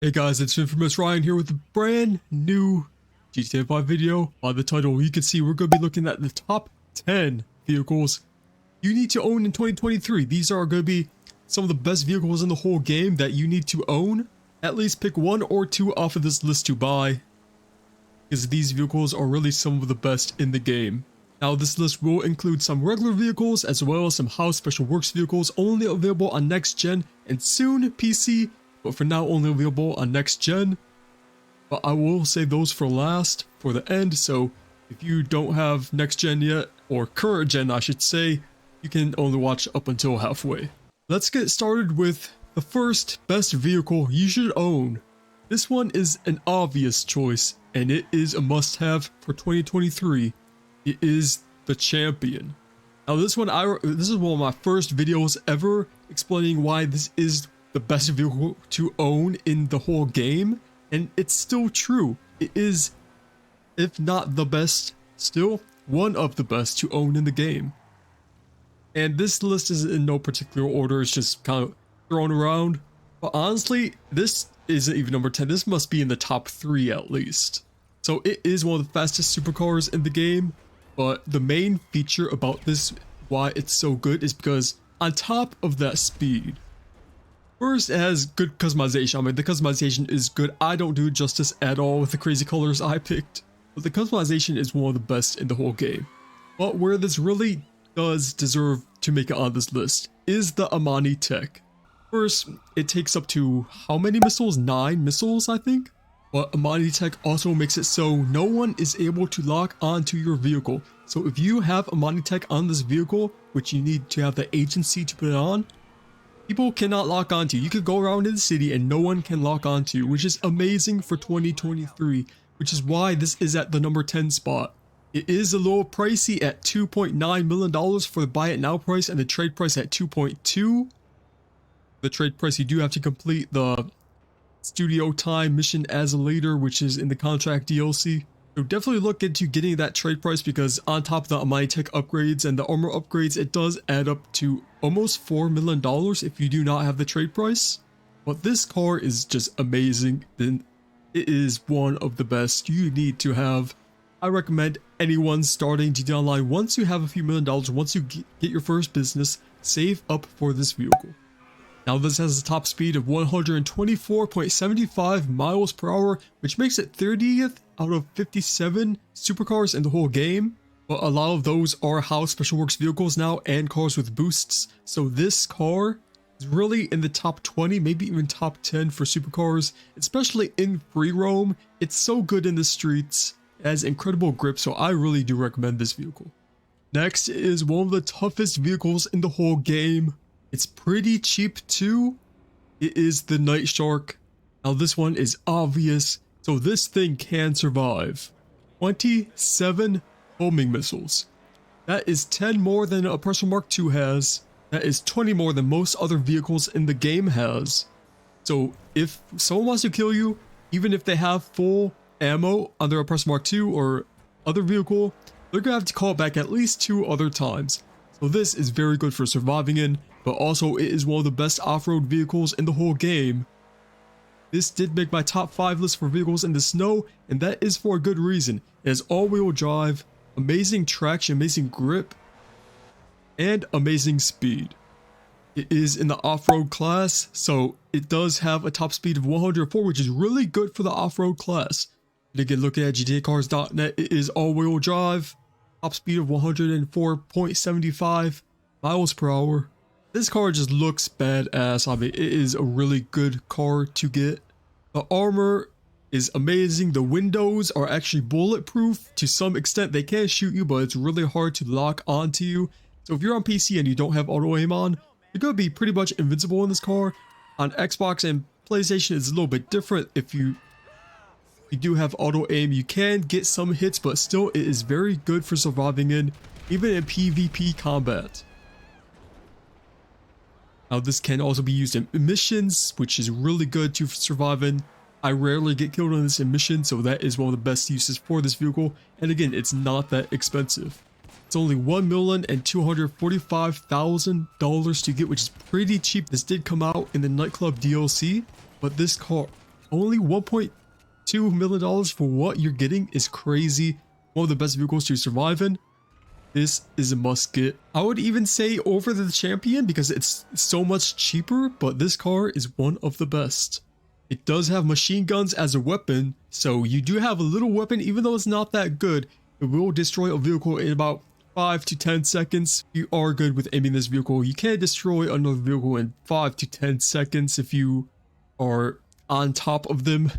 Hey guys, it's Infamous Ryan here with a brand new GTA 5 video. By the title, you can see we're going to be looking at the top 10 vehicles you need to own in 2023. These are going to be some of the best vehicles in the whole game that you need to own. At least pick one or two off of this list to buy, because these vehicles are really some of the best in the game. Now this list will include some regular vehicles as well as some house special works vehicles only available on next gen and soon PC. But for now only available on next gen. But I will save those for last, for the end, so if you don't have next gen yet, or current gen I should say, you can only watch up until halfway. Let's get started with the first best vehicle you should own. This one is an obvious choice, and it is a must-have for 2023. It is the Champion. Now this is one of my first videos ever explaining why this is the best vehicle to own in the whole game, and it's still true. It is, if not the best, still one of the best to own in the game. And this list is in no particular order, it's just kind of thrown around. But honestly, this isn't even number 10, this must be in the top 3 at least. So it is one of the fastest supercars in the game, but the main feature about this, why it's so good, is because on top of that speed, first, it has good customization. I mean, the customization is good. I don't do it justice at all with the crazy colors I picked, but the customization is one of the best in the whole game. But where this really does deserve to make it on this list is the Imma tech. First, it takes up to how many missiles? 9 missiles, I think? But Imma tech also makes it so no one is able to lock onto your vehicle. So if you have Imma tech on this vehicle, which you need to have the agency to put it on, people cannot lock onto you. You could go around in the city and no one can lock onto you, which is amazing for 2023, which is why this is at the number 10 spot. It is a little pricey at $2.9 million for the buy it now price and the trade price at 2.2. The trade price, you do have to complete the studio time mission as a leader, which is in the contract DLC. So definitely look into getting that trade price, because on top of the Imma tech upgrades and the armor upgrades, it does add up to almost $4 million if you do not have the trade price. But this car is just amazing, and it is one of the best you need to have. I recommend anyone starting GTA Online, once you have a few $1 million, once you get your first business, save up for this vehicle. Now this has a top speed of 124.75 miles per hour, which makes it 30th out of 57 supercars in the whole game. But a lot of those are house special works vehicles now and cars with boosts. So this car is really in the top 20, maybe even top 10 for supercars, especially in free roam. It's so good in the streets, it has incredible grip, so I really do recommend this vehicle. Next is one of the toughest vehicles in the whole game. It's pretty cheap too. It is the Nightshark. Now this one is obvious. So this thing can survive 27 homing missiles. That is 10 more than an Oppressor MK2 has. That is 20 more than most other vehicles in the game has. So if someone wants to kill you, even if they have full ammo on their Oppressor MK2 or other vehicle, they're gonna have to call it back at least 2 other times. So this is very good for surviving in, but also it is one of the best off-road vehicles in the whole game. This did make my top 5 list for vehicles in the snow, and that is for a good reason. It has all-wheel drive, amazing traction, amazing grip, and amazing speed. It is in the off-road class, so it does have a top speed of 104, which is really good for the off-road class. And again, looking at GTAcars.net, it is all-wheel drive, top speed of 104.75 miles per hour. This car just looks badass. I mean, it is a really good car to get. The armor is amazing. The windows are actually bulletproof to some extent. They can shoot you, but it's really hard to lock onto you. So if you're on PC and you don't have auto aim on, you're going to be pretty much invincible in this car. On Xbox and PlayStation, it's a little bit different. If you do have auto aim, you can get some hits, but still it is very good for surviving in, even in PvP combat. Now this can also be used in missions, which is really good to survive in. I rarely get killed on this in mission, so that is one of the best uses for this vehicle. And again, it's not that expensive. It's only $1,245,000 to get, which is pretty cheap. This did come out in the nightclub DLC, but this car only $1.2 million for what you're getting is crazy. One of the best vehicles to survive in. This is a must get. I would even say over the Champion because it's so much cheaper, but this car is one of the best. It does have machine guns as a weapon, so you do have a little weapon. Even though it's not that good, it will destroy a vehicle in about 5 to 10 seconds. If you are good with aiming this vehicle, you can destroy another vehicle in 5 to 10 seconds if you are on top of them.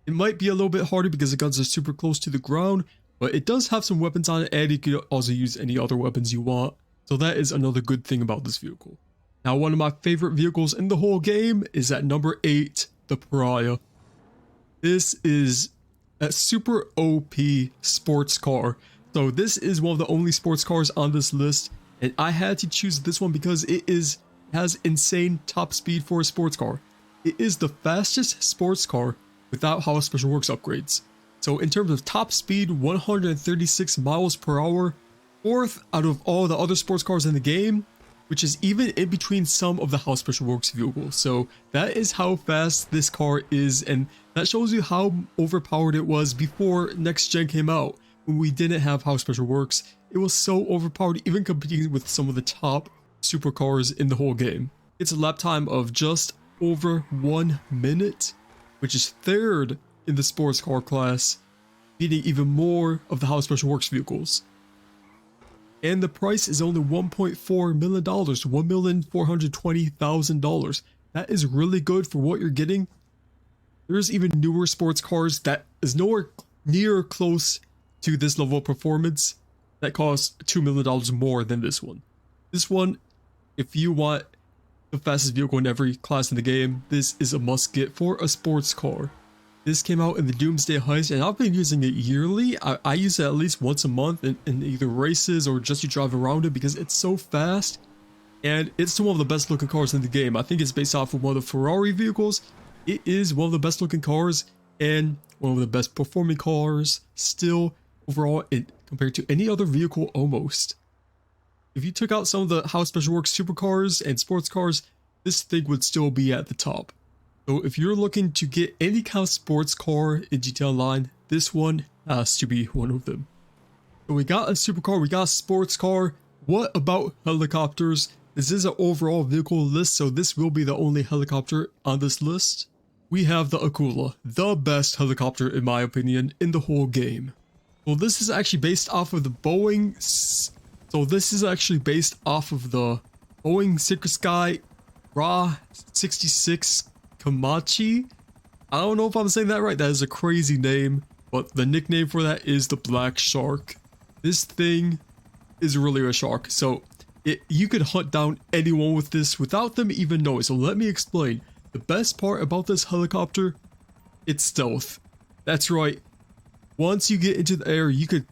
It might be a little bit harder because the guns are super close to the ground, but it does have some weapons on it, and you can also use any other weapons you want. So that is another good thing about this vehicle. Now, one of my favorite vehicles in the whole game is at number 8, the Pariah. This is a super OP sports car. So this is one of the only sports cars on this list, and I had to choose this one because it has insane top speed for a sports car. It is the fastest sports car without How Special Works upgrades. So in terms of top speed, 136 miles per hour, 4th out of all the other sports cars in the game, which is even in between some of the How Special Works vehicles. So that is how fast this car is, and that shows you how overpowered it was before Next Gen came out. When we didn't have How Special Works, it was so overpowered, even competing with some of the top supercars in the whole game. It's a lap time of just over 1 minute, which is 3rd in the sports car class, beating even more of the How Special Works vehicles. And the price is only $1.4 million, $1,420,000. That is really good for what you're getting. There's even newer sports cars that is nowhere near close to this level of performance that costs $2 million more than this one. This one, if you want the fastest vehicle in every class in the game, this is a must get for a sports car. This came out in the Doomsday Heist, and I've been using it yearly. I use it at least once a month in either races or just to drive around it because it's so fast. And it's one of the best looking cars in the game. I think it's based off of one of the Ferrari vehicles. It is one of the best looking cars and one of the best performing cars still overall compared to any other vehicle almost. If you took out some of the How Special Works supercars and sports cars, this thing would still be at the top. So if you're looking to get any kind of sports car in GTA Online, this one has to be one of them. So we got a supercar, we got a sports car. What about helicopters? This is an overall vehicle list, so this will be the only helicopter on this list. We have the Akula, the best helicopter in my opinion in the whole game. Well, this is actually based off of the Boeing. So this is actually based off of the Boeing Secret Sky Ra 66 Kamachi. I don't know if I'm saying that right. That is a crazy name, but the nickname for that is the Black Shark. This thing is really a shark. So you could hunt down anyone with this without them even knowing. So let me explain. The best part about this helicopter, it's stealth. That's right. Once you get into the air, you could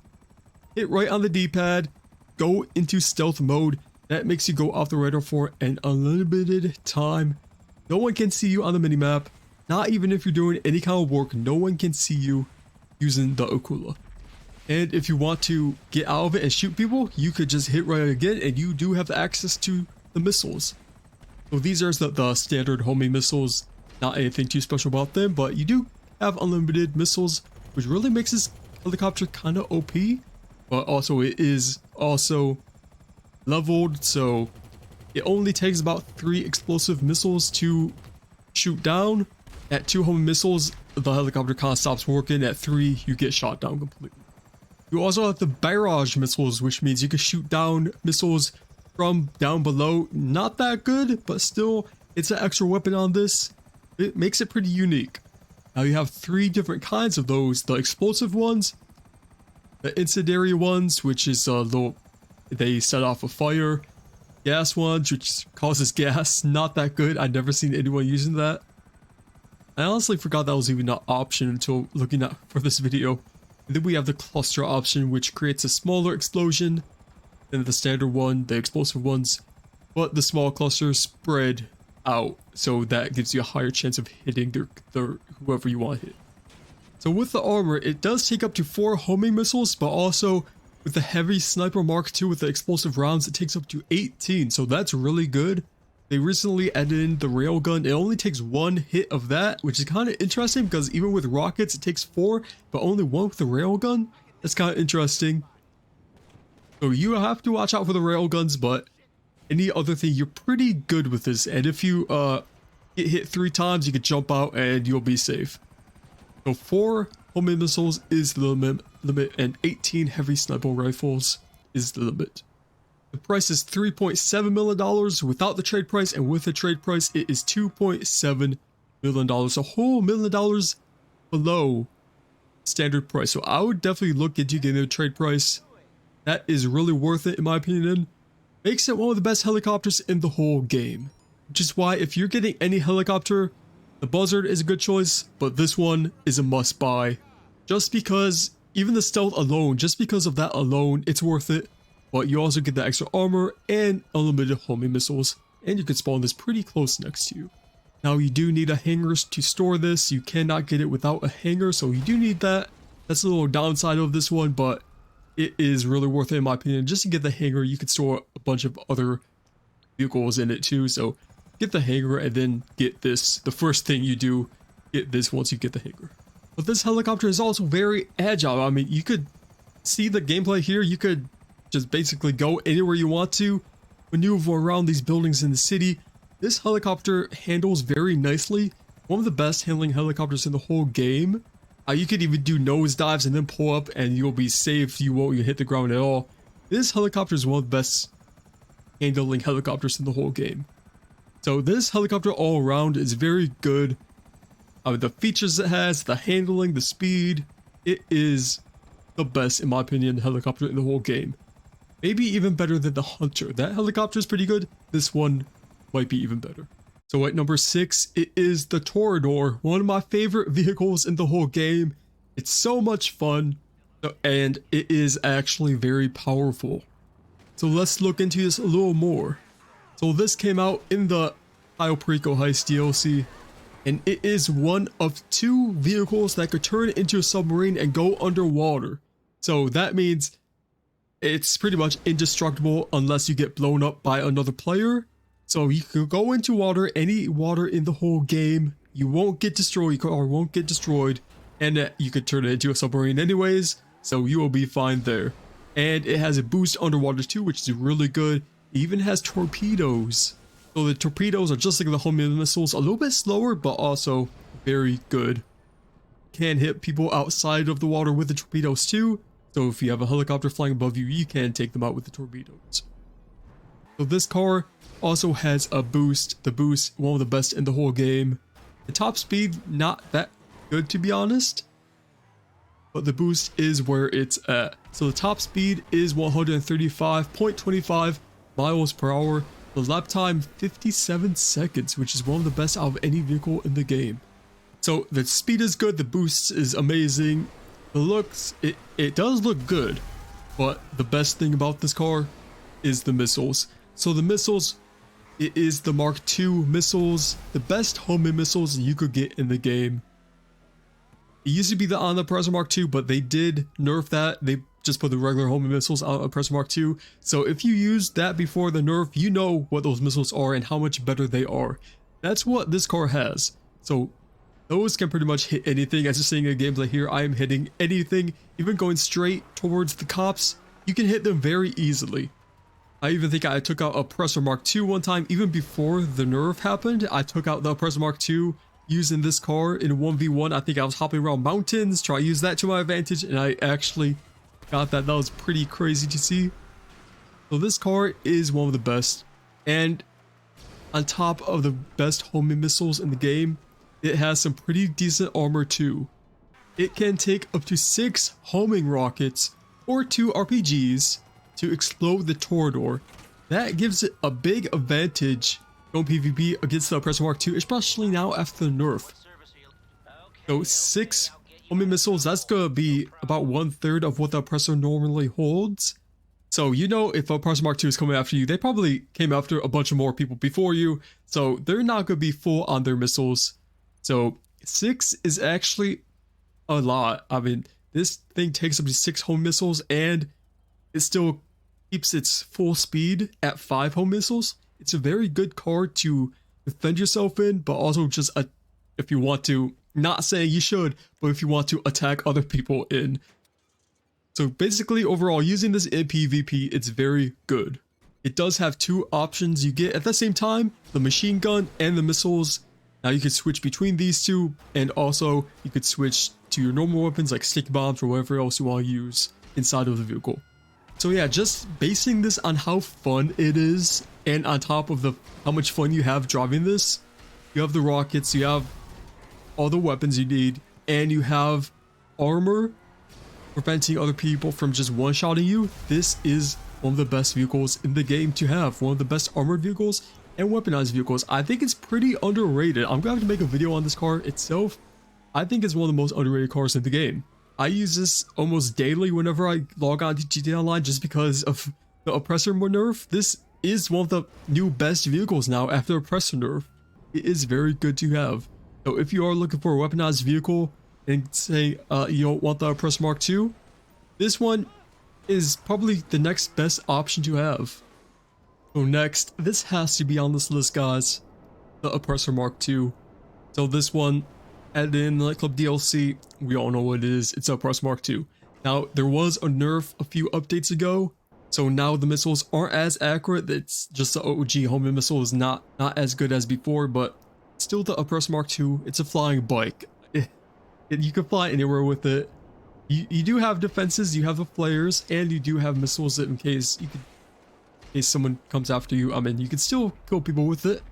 hit right on the D-pad, go into stealth mode. That makes you go off the radar for an unlimited time. No one can see you on the minimap. Not even if you're doing any kind of work, no one can see you using the Akula. And if you want to get out of it and shoot people, you could just hit right again, and you do have access to the missiles. So these are the standard homing missiles. Not anything too special about them, but you do have unlimited missiles, which really makes this helicopter kind of OP. But also it is also leveled, so it only takes about 3 explosive missiles to shoot down. At 2 homing missiles, the helicopter kind of stops working. At 3, you get shot down completely. You also have the barrage missiles, which means you can shoot down missiles from down below. Not that good, but still, it's an extra weapon on this. It makes it pretty unique. Now you have 3 different kinds of those. The explosive ones, the incendiary ones, which is they set off a fire. Gas ones, which causes gas. Not that good. I've never seen anyone using that. I honestly forgot that was even an option until looking at for this video. And then we have the cluster option, which creates a smaller explosion than the standard one, the explosive ones, but the small clusters spread out, so that gives you a higher chance of hitting the whoever you want to hit. So with the armor, it does take up to 4 homing missiles, but also with the heavy sniper Mark II with the explosive rounds, it takes up to 18, so that's really good. They recently added in the railgun. It only takes 1 hit of that, which is kind of interesting because even with rockets it takes 4, but only 1 with the railgun. That's kind of interesting. So you have to watch out for the railguns, but any other thing, you're pretty good with this. And if you get hit 3 times, you can jump out and you'll be safe. So 4 homing missiles is the limit, and 18 heavy sniper rifles is the limit. The price is $3.7 million without the trade price, and with the trade price, it is $2.7 million. A whole $1 million below standard price. So I would definitely look into getting a trade price. That is really worth it in my opinion. Makes it one of the best helicopters in the whole game. Which is why if you're getting any helicopter, the Buzzard is a good choice, but this one is a must buy. Just because, even the stealth alone, just because of that alone, it's worth it. But you also get the extra armor and unlimited homing missiles, and you can spawn this pretty close next to you. Now you do need a hangar to store this. You cannot get it without a hangar, so you do need that. That's a little downside of this one, but it is really worth it in my opinion. Just to get the hangar, you can store a bunch of other vehicles in it too. So get the hangar and then get this. The first thing you do, get this once you get the hangar. But this helicopter is also very agile. I mean, you could see the gameplay here. You could just basically go anywhere you want to, maneuver around these buildings in the city. This helicopter handles very nicely. One of the best handling helicopters in the whole game. You could even do nosedives and then pull up and you'll be safe. You won't hit the ground at all. This helicopter is one of the best handling helicopters in the whole game. So this helicopter all around is very good. The features it has, the handling, the speed, it is the best in my opinion helicopter in the whole game. Maybe even better than the Hunter. That helicopter is pretty good. This one might be even better. So at number 6, it is the Toreador, one of my favorite vehicles in the whole game. It's so much fun, and it is actually very powerful. So let's look into this a little more. So this came out in the Cayo Perico Heist DLC, and it is one of 2 vehicles that could turn into a submarine and go underwater. So that means it's pretty much indestructible unless you get blown up by another player. So you can go into water, any water in the whole game. You won't get destroyed, or won't get destroyed. And you can turn it into a submarine anyways. So you will be fine there. And it has a boost underwater too, which is really good. It even has torpedoes. So the torpedoes are just like the homing missiles, a little bit slower, but also very good. Can hit people outside of the water with the torpedoes too. So if you have a helicopter flying above you, you can take them out with the torpedoes. So this car also has a boost. The boost, one of the best in the whole game. The top speed, not that good to be honest. But the boost is where it's at. So the top speed is 135.25 miles per hour. The lap time, 57 seconds, which is one of the best out of any vehicle in the game. So the speed is good, the boost is amazing. The looks, it does look good, but the best thing about this car is the missiles. So the missiles, it is the Mark II missiles, the best homing missiles you could get in the game. It used to be on the Oppressor Mark II, but they did nerf that. They just put the regular homing missiles on Oppressor Mark II. So if you use that before the nerf, you know what those missiles are and how much better they are. That's what this car has. So those can pretty much hit anything. As you're seeing in gameplay here, I am hitting anything, even going straight towards the cops. You can hit them very easily. I even think I took out Oppressor Mark II one time, even before the nerf happened. I took out the Oppressor Mark II using this car in 1v1. I think I was hopping around mountains, try to use that to my advantage, and I actually got that. That was pretty crazy to see. So this car is one of the best, and on top of the best homing missiles in the game, it has some pretty decent armor too. It can take up to 6 homing rockets or 2 RPGs to explode the Toreador. That gives it a big advantage going PvP against the Oppressor Mark II, especially now after the nerf. So 6 homing missiles, that's gonna be about 1/3 of what the Oppressor normally holds. So you know if Oppressor Mark II is coming after you, they probably came after a bunch of more people before you, so they're not gonna be full on their missiles. So 6 is actually a lot. I mean, this thing takes up to 6 home missiles and it still keeps its full speed at 5 home missiles. It's a very good car to defend yourself in, but also just if you want to, not saying you should, but if you want to attack other people in. So basically, overall, using this in PvP, it's very good. It does have two options you get at the same time, the machine gun and the missiles. Now you can switch between these two, and also you could switch to your normal weapons like stick bombs or whatever else you want to use inside of the vehicle. So yeah, just basing this on how fun it is, and on top of how much fun you have driving this, you have the rockets, you have all the weapons you need, and you have armor preventing other people from just one-shotting you. This is one of the best vehicles in the game to have, one of the best armored vehicles and weaponized vehicles. I think it's pretty underrated. I'm gonna have to make a video on this car itself. I think it's one of the most underrated cars in the game. I use this almost daily whenever I log on to GTA Online just because of the Oppressor nerf. This is one of the new best vehicles now after Oppressor nerf. It is very good to have. So if you are looking for a weaponized vehicle and say you don't want the Oppressor Mark II, this one is probably the next best option to have. So next, this has to be on this list, guys, the Oppressor Mark II. So this one, added in the Nightclub DLC, we all know what it is. It's Oppressor Mark II. Now, there was a nerf a few updates ago, so now the missiles aren't as accurate. It's just the OG homing missile is not as good as before, but still the Oppressor Mark II. It's a flying bike. You can fly anywhere with it. You do have defenses, you have the flares, and you do have missiles that in case someone comes after you, I mean, you can still kill people with it.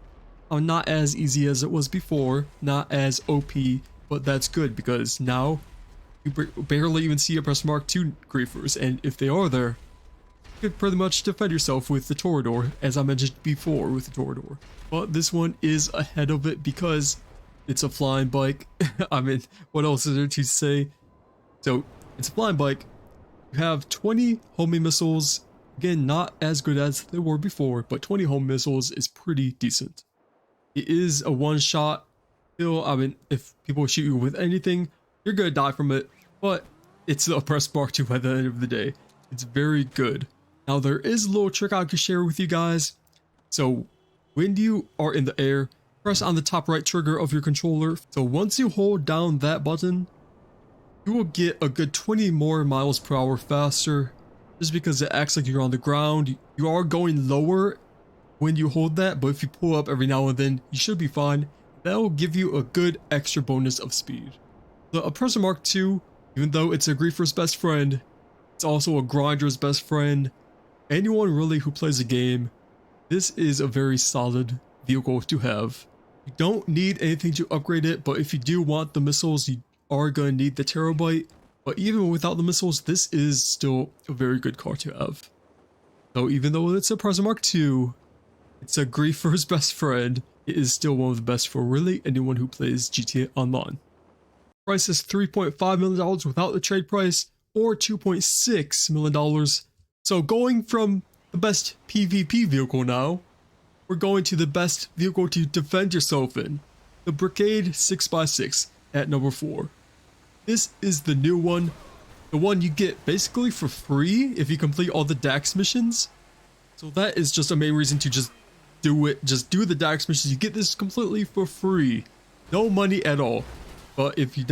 Not as easy as it was before, not as OP, but that's good because now you barely even see Oppressor Mark II griefers, and if they are there, you could pretty much defend yourself with the Toreador, as I mentioned before with the Toreador. But this one is ahead of it because it's a flying bike. I mean, what else is there to say? So, it's a flying bike. You have 20 homing missiles. Again, not as good as they were before, but 20 home missiles is pretty decent. It is a one-shot kill. I mean, if people shoot you with anything, you're gonna die from it, but it's the Oppressor Mark II by the end of the day. It's very good. Now, there is a little trick I could share with you guys. So, when you are in the air, press on the top right trigger of your controller. So once you hold down that button, you will get a good 20 more miles per hour faster, just because it acts like you're on the ground. You are going lower when you hold that, but if you pull up every now and then, you should be fine. That will give you a good extra bonus of speed. The Oppressor Mark II, even though it's a griefer's best friend, it's also a grinder's best friend. Anyone really who plays a game, this is a very solid vehicle to have. You don't need anything to upgrade it, but if you do want the missiles, you are going to need the Terabyte. But even without the missiles, this is still a very good car to have. So even though it's a Oppressor Mark II, it's a griefer's best friend, it is still one of the best for really anyone who plays GTA Online. Price is $3.5 million without the trade price, or $2.6 million. So going from the best PvP vehicle now, we're going to the best vehicle to defend yourself in, the Brickade 6x6 at number 4. This is the new one, the one you get basically for free if you complete all the DAX missions. So that is just a main reason to just do it. Just do the DAX missions. You get this completely for free, no money at all. But if you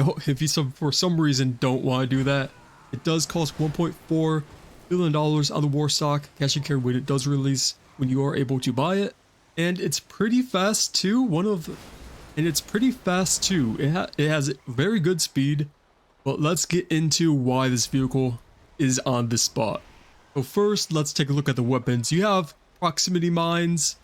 for some reason don't want to do that, it does cost $1.4 billion on the war stock cash and carry when it does release, when you are able to buy it. And it's pretty fast too. It has very good speed. But let's get into why this vehicle is on this spot. So first, let's take a look at the weapons. You have proximity mines.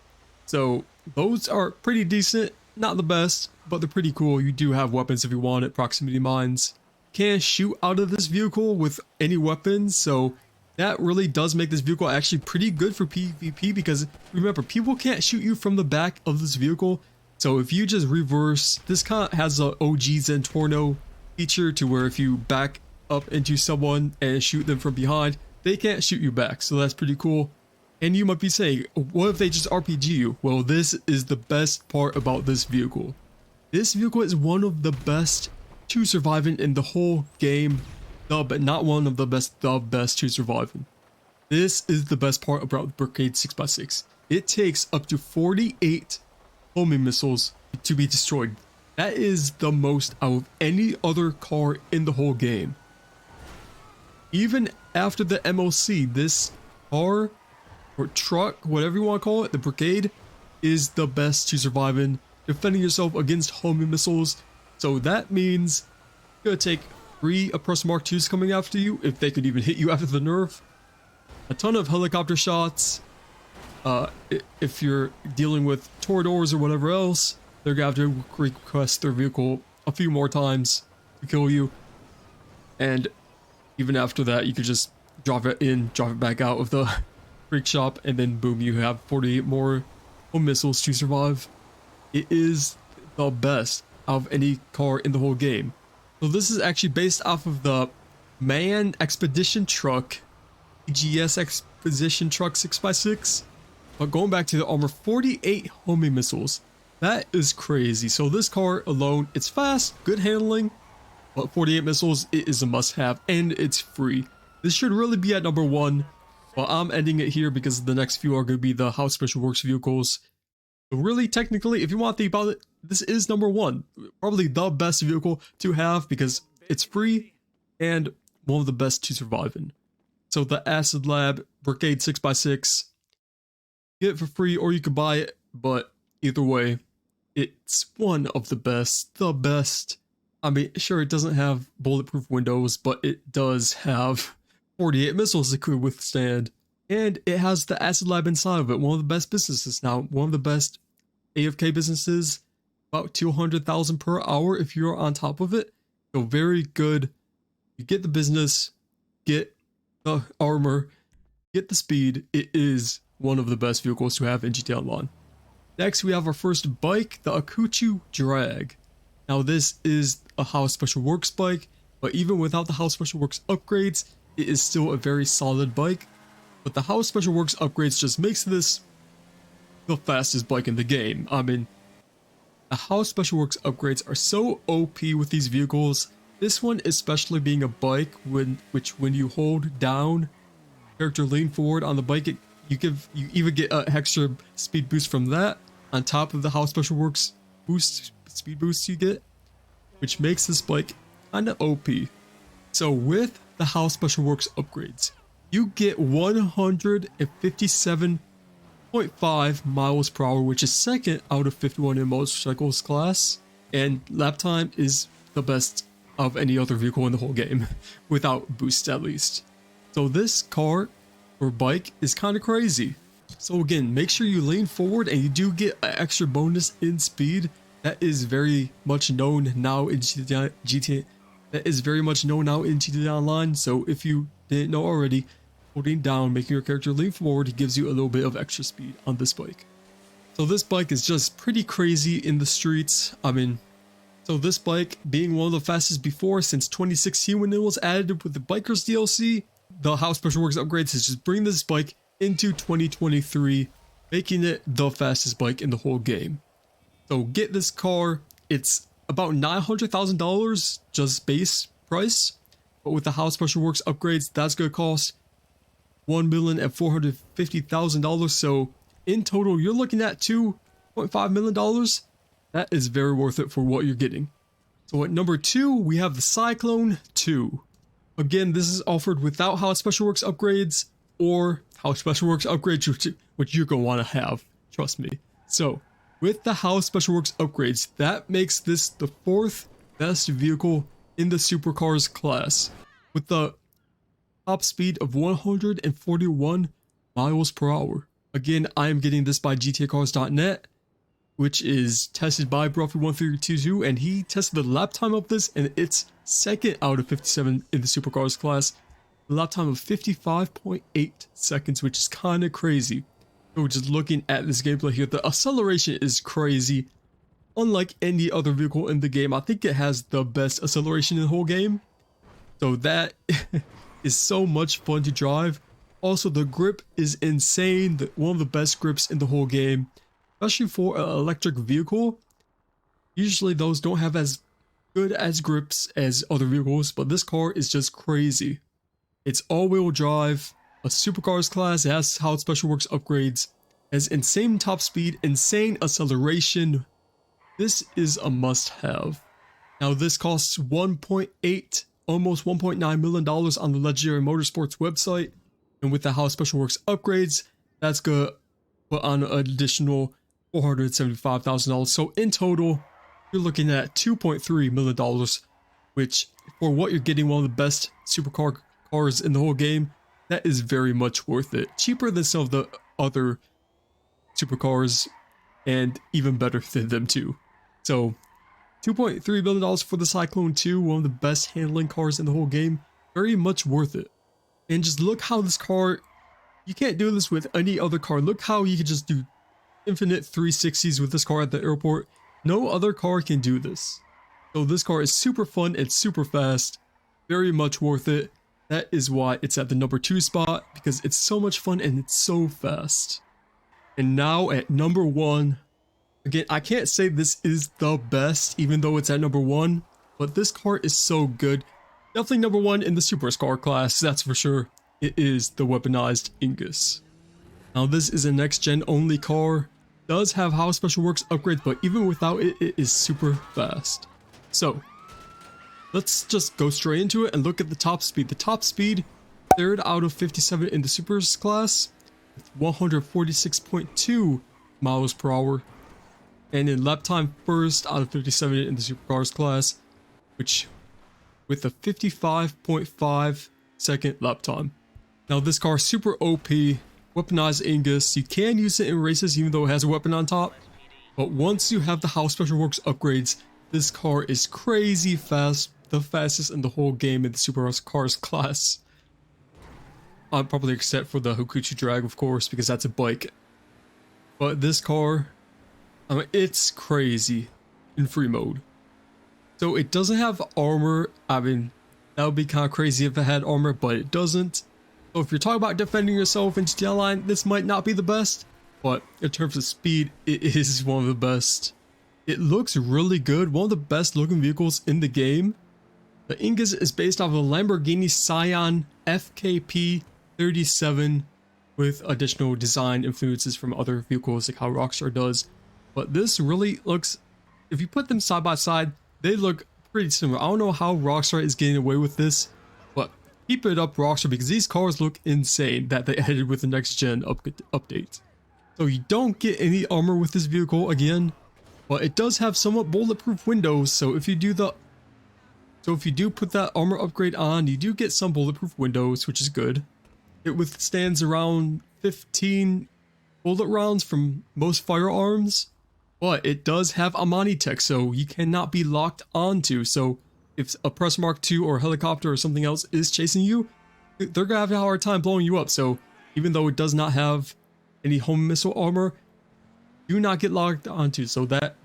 So those are pretty decent. Not the best, but they're pretty cool. You do have weapons if you want it. Proximity mines. Can't shoot out of this vehicle with any weapons. So that really does make this vehicle actually pretty good for PvP, because remember, people can't shoot you from the back of this vehicle. So if you just reverse, this kind of has a OG Zentorno feature to where if you back up into someone and shoot them from behind, they can't shoot you back. So that's pretty cool. And you might be saying, what if they just RPG you? Well, this is the best part about this vehicle. This vehicle is one of the best to surviving in the whole game. But not one of the best to surviving. This is the best part about Brickade 6x6. it takes up to 48 homing missiles to be destroyed. That is the most out of any other car in the whole game. Even after the MOC, this car or truck, whatever you want to call it, the Brickade, is the best to survive in defending yourself against homing missiles. So that means it's gonna take 3 Oppressor MK2s coming after you, if they could even hit you after the nerf. A ton of helicopter shots. If you're dealing with Toreadors or whatever else, they're gonna have to request their vehicle a few more times to kill you. And even after that, you could just drop it in, drop it back out of the freak shop, and then boom, you have 48 more home missiles to survive. It is the best out of any car in the whole game. So this is actually based off of the Man Expedition Truck, EGS Expedition Truck 6x6. But going back to the armor, 48 homing missiles. That is crazy. So this car alone, it's fast, good handling, but 48 missiles, it is a must-have, and it's free. This should really be at number 1, but I'm ending it here because the next few are going to be the How Special Works vehicles. So really, technically, if you want to think about it, this is number 1. Probably the best vehicle to have because it's free and one of the best to survive in. So the Acid Lab Brickade 6x6, get it for free or you could buy it, but either way, it's one of the best, I mean, sure, it doesn't have bulletproof windows, but it does have 48 missiles it could withstand. And it has the Acid Lab inside of it, one of the best businesses now, one of the best AFK businesses, about 200,000 per hour if you're on top of it. So very good. You get the business, get the armor, get the speed. It is one of the best vehicles to have in GTA Online. Next, we have our first bike, the Hakuchu Drag. Now this is a How Special Works bike, but even without the How Special Works upgrades, it is still a very solid bike. But the How Special Works upgrades just makes this the fastest bike in the game. I mean, the How Special Works upgrades are so OP with these vehicles. This one especially being a bike, when you hold down, character lean forward on the bike, you even get an extra speed boost from that on top of the How Special Works speed boosts you get, which makes this bike kinda OP. So with the How Special Works upgrades, you get 157.5 miles per hour, which is second out of 51 in motorcycles class, and lap time is the best of any other vehicle in the whole game, without boost at least. So this car or bike is kind of crazy. So again, make sure you lean forward and you do get an extra bonus in speed. That is very much known now in GTA. That is very much known now in GTA Online. So if you didn't know already, holding down, making your character lean forward, gives you a little bit of extra speed on this bike. So this bike is just pretty crazy in the streets. I mean, so this bike being one of the fastest before since 2016 when it was added with the Bikers DLC, the How Special Works upgrades is just bring this bike into 2023, making it the fastest bike in the whole game. So get this car, it's about $900,000 just base price, but with the How Special Works upgrades, that's gonna cost $1,450,000. So in total, you're looking at $2.5 million. That is very worth it for what you're getting. So at number 2, we have the Cyclone 2. Again, this is offered without How Special Works upgrades or How Special Works upgrades, which you're gonna want to have, trust me. So with the How Special Works upgrades, that makes this the 4th best vehicle in the supercars class, with the top speed of 141 miles per hour. Again, I am getting this by GTAcars.net, which is tested by Bruffy1322, and he tested the lap time of this, and it's second out of 57 in the supercars class. A lap time of 55.8 seconds, which is kind of crazy. So just looking at this gameplay here, the acceleration is crazy. Unlike any other vehicle in the game, I think it has the best acceleration in the whole game. So that is so much fun to drive. Also, the grip is insane. One of the best grips in the whole game, especially for an electric vehicle. Usually those don't have as good as grips as other vehicles, but this car is just crazy. It's all-wheel drive, a supercars class, it has How Special Works upgrades, has insane top speed, insane acceleration. This is a must-have. Now this costs 1.8, almost $1.9 million on the Legendary Motorsports website, and with the How Special Works upgrades, that's gonna put on an additional $475,000. So in total, you're looking at $2.3 million, which for what you're getting, one of the best supercar cars in the whole game, that is very much worth it. Cheaper than some of the other supercars, and even better than them too. So $2.3 million for the Cyclone 2, one of the best handling cars in the whole game. Very much worth it. And just look how this car, you can't do this with any other car. Look how you can just do infinite 360s with this car at the airport. No other car can do this. So this car is super fun and super fast. Very much worth it. That is why it's at the number 2 spot, because it's so much fun and it's so fast. And now at number 1, again, I can't say this is the best, even though it's at number 1, but this car is so good. Definitely number 1 in the supercar class, that's for sure. It is the Weaponized Ingus. Now this is a next gen only car. Does have How Special Works upgrades, but even without it, it is super fast. So let's just go straight into it and look at the top speed. The top speed, 3rd out of 57 in the supers class, with 146.2 miles per hour. And in lap time, 1st out of 57 in the supercars class, which with a 55.5 second lap time. Now this car is super OP, Weaponized Ingus. You can use it in races even though it has a weapon on top. But once you have the How Special Works upgrades, this car is crazy fast, the fastest in the whole game in the supercars class. Probably except for the Hakuchu Drag, of course, because that's a bike. But this car, I mean, it's crazy in free mode. So it doesn't have armor. I mean, that would be kind of crazy if it had armor, but it doesn't. So if you're talking about defending yourself in GTA Online, this might not be the best, but in terms of speed, it is one of the best. It looks really good, one of the best looking vehicles in the game. The Ingus is based off of a Lamborghini Scion FKP 37 with additional design influences from other vehicles like how Rockstar does. But this really looks, if you put them side by side, they look pretty similar. I don't know how Rockstar is getting away with this, but keep it up, Rockstar, because these cars look insane that they added with the next gen update. So you don't get any armor with this vehicle again, but it does have somewhat bulletproof windows. So if you do put that armor upgrade on, you do get some bulletproof windows, which is good. It withstands around 15 bullet rounds from most firearms, but it does have Imma tech, so you cannot be locked onto. So if a Oppressor MK2 or a helicopter or something else is chasing you, they're gonna have a hard time blowing you up. So even though it does not have any home missile armor, do not get locked onto. So that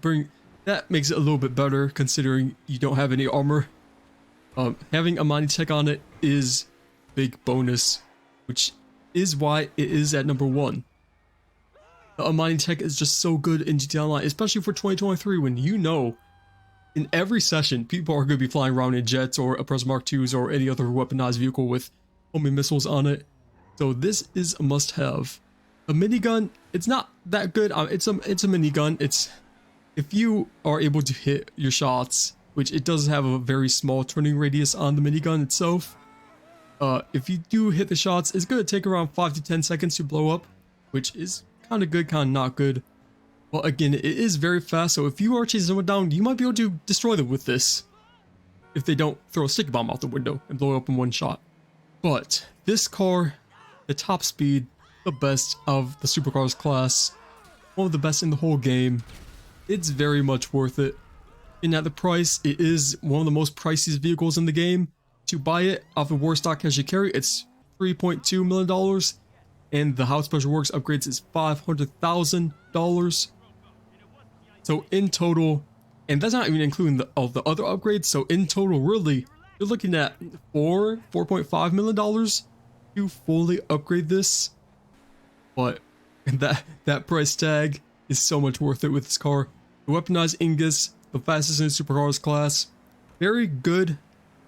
makes it a little bit better considering you don't have any armor. Having Imma tech on it is big bonus, which is why it is at number 1. The Imma tech is just so good in GTA Online, especially for 2023, when you know in every session people are going to be flying around in jets or Oppressor MK2s or any other weaponized vehicle with homing missiles on it. So this is a must-have. A minigun, it's not that good. It's a minigun. It's, if you are able to hit your shots, which it does have a very small turning radius on the minigun itself. If you do hit the shots, it's going to take around 5 to 10 seconds to blow up, which is kind of good, kind of not good. Well, again, it is very fast, so if you are chasing someone down, you might be able to destroy them with this, if they don't throw a sticky bomb out the window and blow up in one shot. But this car, the top speed, the best of the supercars class, one of the best in the whole game. It's very much worth it. And at the price, it is one of the most priciest vehicles in the game. To buy it off of Warstock Cash and Carry, it's $3.2 million. And the How Special Works upgrades is $500,000. So in total, and that's not even including all the other upgrades. So in total, really, you're looking at $4.5 million to fully upgrade this. But that price tag is so much worth it with this car. The Weaponized Ingus, the fastest in the supercars class. Very good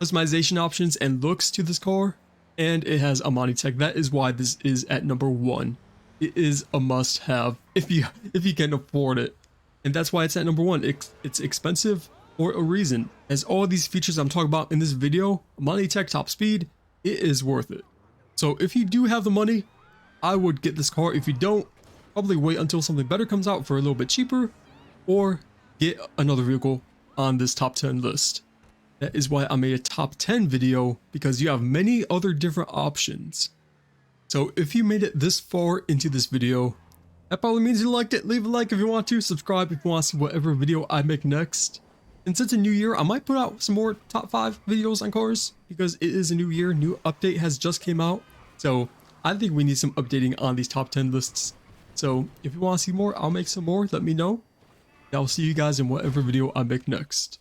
customization options and looks to this car. And it has Imma tech. That is why this is at number 1. it is a must-have if you can afford it. And that's why it's at number one. It's expensive for a reason. As all these features I'm talking about in this video, money, tech, top speed, it is worth it. So if you do have the money, I would get this car. If you don't, probably wait until something better comes out for a little bit cheaper, or get another vehicle on this top 10 list. That is why I made a top 10 video, because you have many other different options. So if you made it this far into this video, that probably means you liked it. Leave a like if you want to, subscribe if you want to see whatever video I make next. And since it's a new year, I might put out some more top 5 videos on cars, because it is a new year, new update has just came out. So I think we need some updating on these top 10 lists. So if you want to see more, I'll make some more, let me know. I'll see you guys in whatever video I make next.